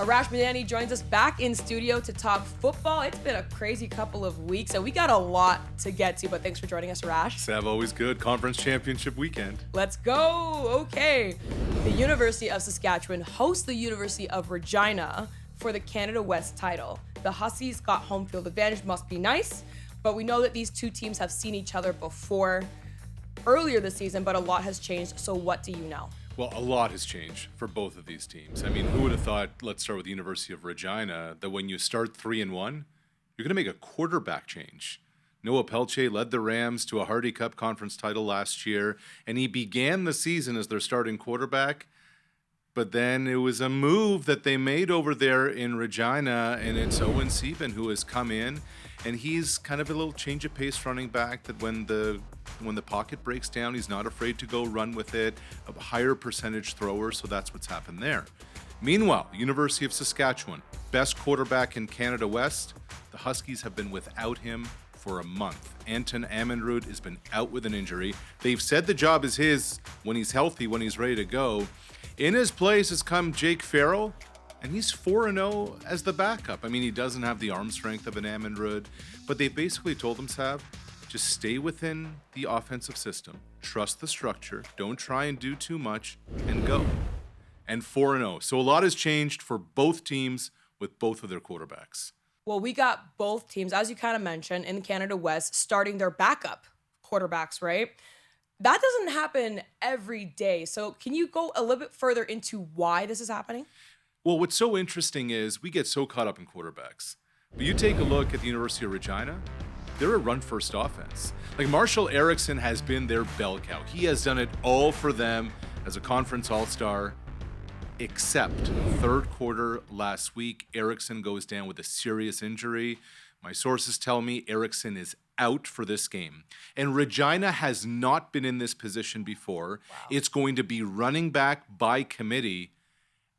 Arash Madani joins us back in studio to talk football. It's been a crazy couple of weeks, and we got a lot to get to, but thanks for joining us, Arash. Sav, always good. Conference championship weekend. Let's go. Okay. The University of Saskatchewan hosts the University of Regina for the Canada West title. The Huskies got home field advantage, must be nice, but we know that these two teams have seen each other before earlier this season, but a lot has changed. So what do you know? Well, a lot has changed for both of these teams. I mean, who would have thought, let's start with the University of Regina, that when you start 3-1, you're going to make a quarterback change. Noah Pelche led the Rams to a Hardy Cup conference title last year, and he began the season as their starting quarterback. But then it was a move that they made over there in Regina, and it's Owen Sieben who has come in, and he's kind of a little change of pace running back that when the pocket breaks down, he's not afraid to go run with it, a higher percentage thrower, so that's what's happened there. Meanwhile, University of Saskatchewan, best quarterback in Canada West, the Huskies have been without him for a month. Anton Ammonrud has been out with an injury. They've said the job is his when he's healthy, when he's ready to go. In his place has come Jake Farrell, and he's 4-0 as the backup. I mean, he doesn't have the arm strength of an Ammonrud, but they basically told him, Sav, just stay within the offensive system. Trust the structure. Don't try and do too much, and go. And 4-0. So a lot has changed for both teams with both of their quarterbacks. Well, we got both teams, as you kind of mentioned, in Canada West, starting their backup quarterbacks, right? That doesn't happen every day. So can you go a little bit further into why this is happening? Well, what's so interesting is we get so caught up in quarterbacks. But you take a look at the University of Regina, they're a run-first offense. Like Marshall Erickson has been their bell cow. He has done it all for them as a conference all-star, except third quarter last week, Erickson goes down with a serious injury. My sources tell me Erickson is out for this game. And Regina has not been in this position before. Wow. It's going to be running back by committee,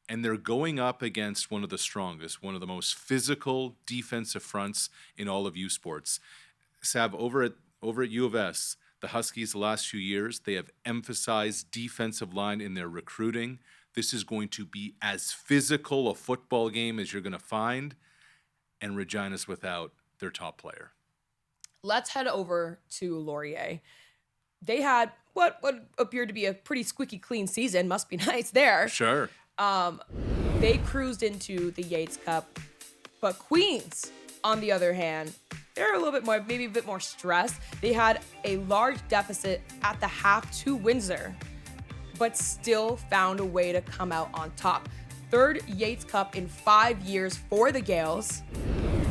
and they're going up against one of the strongest, one of the most physical defensive fronts in all of U Sports. Sav, over at U of S, the Huskies the last few years, they have emphasized defensive line in their recruiting. This is going to be as physical a football game as you're going to find, and Regina's without their top player. Let's head over to Laurier. They had what appeared to be a pretty squeaky clean season. Must be nice there. Sure. They cruised into the Yates Cup, but Queens, on the other hand, they're a little bit more, maybe a bit more stressed. They had a large deficit at the half to Windsor, but still found a way to come out on top. Third Yates Cup in 5 years for the Gales.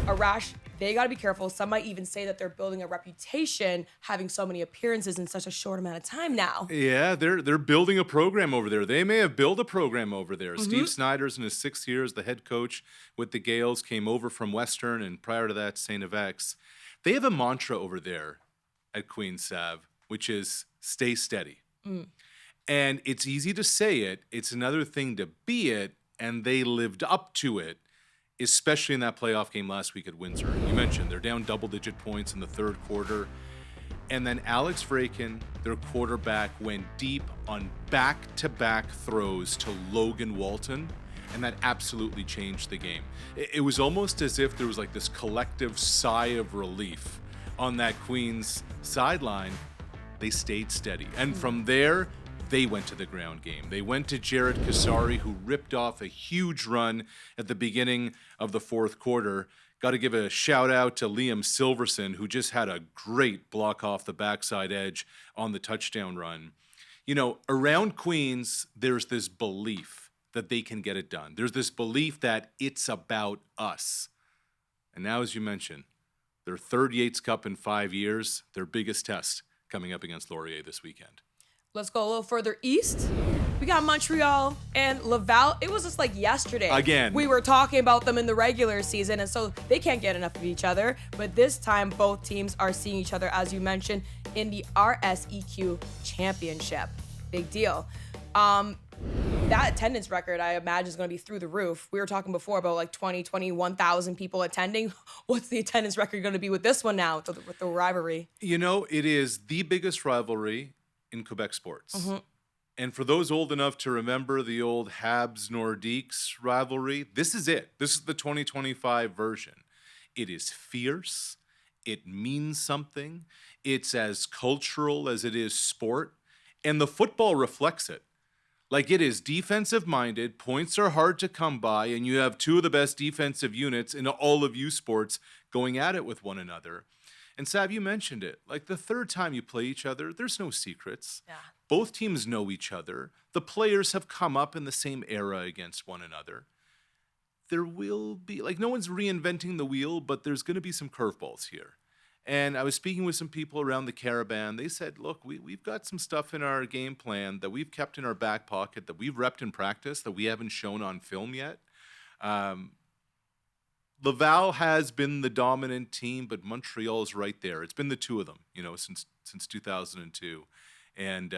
Arash, they got to be careful. Some might even say that they're building a reputation having so many appearances in such a short amount of time now. Yeah, they're building a program over there. They may have built a program over there. Mm-hmm. Steve Snyder's in his 6th year as the head coach with the Gales, came over from Western, and prior to that, St. F.X. They have a mantra over there at Queen's, Sav, which is stay steady. Mm. And it's easy to say it. It's another thing to be it, and they lived up to it, especially in that playoff game last week at Windsor. You mentioned they're down double-digit points in the third quarter. And then Alex Vraken, their quarterback, went deep on back-to-back throws to Logan Walton, and that absolutely changed the game. It was almost as if there was like this collective sigh of relief on that Queens sideline. They stayed steady. And from there, they went to the ground game. They went to Jared Kasari, who ripped off a huge run at the beginning of the fourth quarter. Got to give a shout out to Liam Silverson, who just had a great block off the backside edge on the touchdown run. You know, around Queens, there's this belief that they can get it done. There's this belief that it's about us. And now, as you mentioned, their third Yates Cup in 5 years, their biggest test coming up against Laurier this weekend. Let's go a little further east. We got Montreal and Laval. It was just like yesterday. Again. We were talking about them in the regular season, and so they can't get enough of each other. But this time, both teams are seeing each other, as you mentioned, in the RSEQ Championship. Big deal. That attendance record, I imagine, is going to be through the roof. We were talking before about like 21,000 people attending. What's the attendance record going to be with this one now, with the rivalry? You know, it is the biggest rivalry in Quebec sports. Mm-hmm. And for those old enough to remember the old Habs Nordiques rivalry, this is it. This is the 2025 version. It is fierce. It means something. It's as cultural as it is sport. And the football reflects it. Like, it is defensive minded, points are hard to come by, and you have two of the best defensive units in all of U sports going at it with one another. And Sav, you mentioned it. Like, the third time you play each other, there's no secrets. Yeah. Both teams know each other. The players have come up in the same era against one another. There will be, like, no one's reinventing the wheel, but there's going to be some curveballs here. And I was speaking with some people around the Caravan. They said, look, we've got some stuff in our game plan that we've kept in our back pocket, that we've repped in practice, that we haven't shown on film yet. Laval has been the dominant team, but Montreal is right there. It's been the two of them, since 2002. And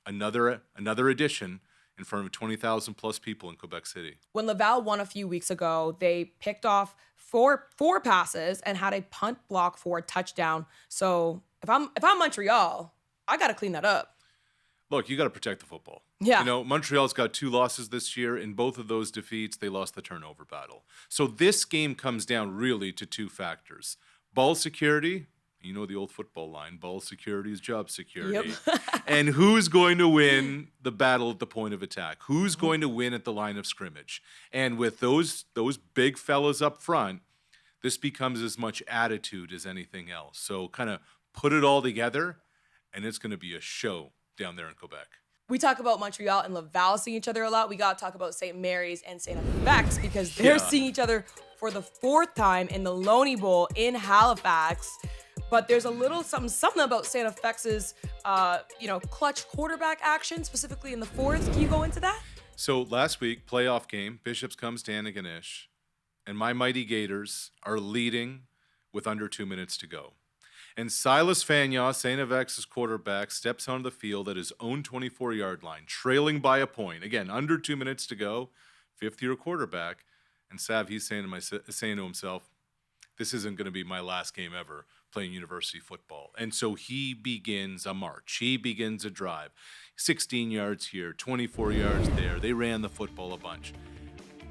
another edition in front of 20,000 plus people in Quebec City. When Laval won a few weeks ago, they picked off four passes and had a punt block for a touchdown. So if I'm Montreal, I got to clean that up. Look, you got to protect the football. Yeah. Montreal's got 2 losses this year. In both of those defeats, they lost the turnover battle. So this game comes down really to 2 factors. Ball security, the old football line, ball security is job security. Yep. And who's going to win the battle at the point of attack? Who's going to win at the line of scrimmage? And with those big fellas up front, this becomes as much attitude as anything else. So kind of put it all together, and it's going to be a show down there in Quebec. We talk about Montreal and Laval seeing each other a lot. We got to talk about St. Mary's and St. FX because they're seeing each other for the 4th time in the Loney Bowl in Halifax. But there's a little something about St. FX's, clutch quarterback action, specifically in the 4th. Can you go into that? So last week, playoff game, Bishops comes to Antigonish, and my Mighty Gators are leading with under 2 minutes to go. And Silas Fagnon, St. FX's quarterback, steps onto the field at his own 24-yard line, trailing by a point. Again, under 2 minutes to go, 5th-year quarterback. And Sav, he's saying to himself, this isn't going to be my last game ever playing university football. And so he begins a march. He begins a drive. 16 yards here, 24 yards there. They ran the football a bunch.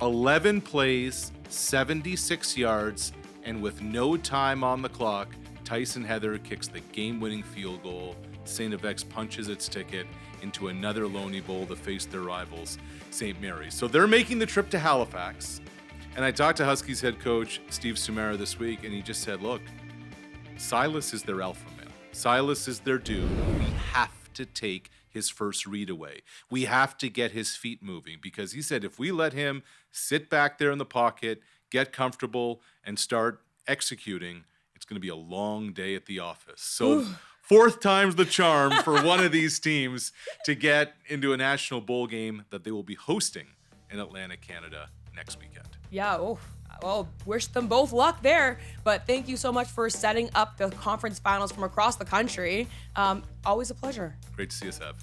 11 plays, 76 yards, and with no time on the clock, Tyson Heather kicks the game-winning field goal. St. FX punches its ticket into another Loney Bowl to face their rivals, St. Mary's. So they're making the trip to Halifax. And I talked to Huskies head coach Steve Sumera this week, and he just said, look, Silas is their alpha male. Silas is their dude. We have to take his first read away. We have to get his feet moving because he said if we let him sit back there in the pocket, get comfortable, and start executing, it's going to be a long day at the office. So 4th time's the charm for one of these teams to get into a national bowl game that they will be hosting in Atlantic, Canada next weekend. Yeah, well, wish them both luck there. But thank you so much for setting up the conference finals from across the country. Always a pleasure. Great to see you, Seb.